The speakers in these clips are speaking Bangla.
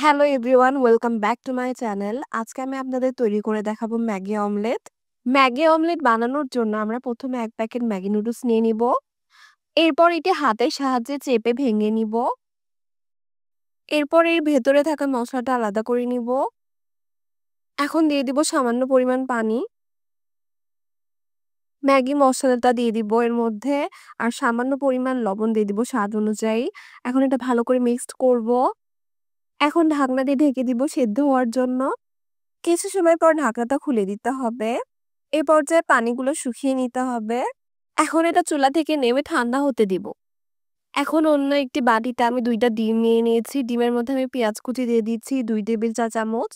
Hello everyone, welcome back to my channel. আজকে আমি আপনাদের তৈরি করে দেখাবো ম্যাগি অমলেট। ম্যাগি অমলেট বানানোর জন্য আমরা প্রথমে 1 প্যাকেট ম্যাগি নুডলস নিয়ে নিব। এরপর এটি হাতের সাহায্যে চেপে ভেঙে নিব। এরপর এর ভেতরে থাকা মশলাটা আলাদা করে নিব। এখন দিয়ে দিব সামান্য পরিমাণ পানি। ম্যাগি মশলাটা দিয়ে দিব এর মধ্যে, আর সামান্য পরিমাণ লবণ দিয়ে দিব স্বাদ অনুযায়ী। এখন এটা ভালো করে মিক্সড করব। এখন ঢাকনা দিয়ে ঢেকে দিব সেদ্ধ হওয়ার জন্য। কিছু সময় পর ঢাকনাটা খুলে দিতে হবে। এই পর্যায়ে পানিগুলো শুকিয়ে নিতে হবে। এখন এটা চুলা থেকে নেমে ঠান্ডা হতে দিব। এখন অন্য একটি বাটিতে আমি 2টা ডিম নিয়ে নিয়েছি। ডিমের মধ্যে আমি পেঁয়াজ কুচি দিয়ে দিচ্ছি 2 টেবিল চা চামচ।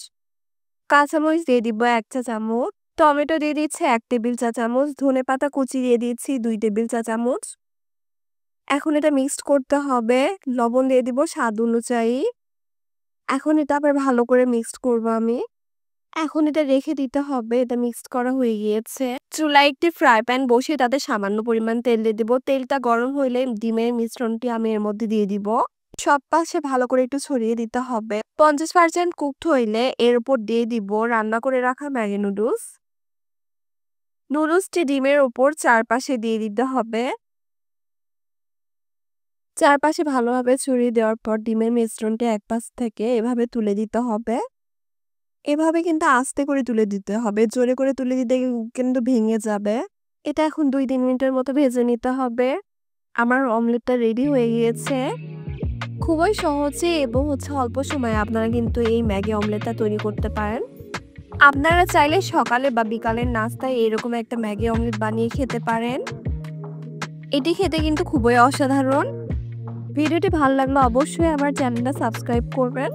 কাঁচামরিচ দিয়ে দিব 1 চা চামচ। টমেটো দিয়ে দিচ্ছি 1 টেবিল চা চামচ। ধনেপাতা কুচি দিয়ে দিচ্ছি 2 টেবিল চা চামচ। এখন এটা মিক্সড করতে হবে। লবণ দিয়ে দিব স্বাদ অনুযায়ী। এখন এটা আবার ভালো করে মিক্সড করব আমি। এখন এটা রেখে দিতে হবে। এটা মিক্সড করা হয়ে গিয়েছে। চুলায় একটি ফ্রাই প্যান বসিয়ে তাতে সামান্য পরিমাণ তেল দিয়ে দিব। তেলটা গরম হইলে ডিমের মিশ্রণটি আমি এর মধ্যে দিয়ে দিব। সব পাশে ভালো করে একটু ছড়িয়ে দিতে হবে। 50% কুকড হইলে এর উপর দিয়ে দিব রান্না করে রাখা ম্যাগি নুডলস। নুডলসটি ডিমের উপর চারপাশে দিয়ে দিতে হবে। চারপাশে ভালোভাবে ছড়িয়ে দেওয়ার পর ডিমের মিশ্রণটি এক পাশ থেকে এভাবে তুলে দিতে হবে। এভাবে কিন্তু আস্তে করে তুলে দিতে হবে। জোরে করে তুলে দিতে কিন্তু ভেঙে যাবে। এটা এখন 2-3 মিনিটের মতো ভেজে নিতে হবে। আমার অমলেটটা রেডি হয়ে গিয়েছে। খুবই সহজে এবং অল্প সময়ে আপনারা কিন্তু এই ম্যাগি অমলেটটা তৈরি করতে পারেন। আপনারা চাইলে সকালে বা বিকালের নাস্তায় এরকম একটা ম্যাগি অমলেট বানিয়ে খেতে পারেন। এটি খেতে কিন্তু খুবই অসাধারণ। ভিডিওটি ভালো লাগলে অবশ্যই আমার চ্যানেলটা সাবস্ক্রাইব করবেন।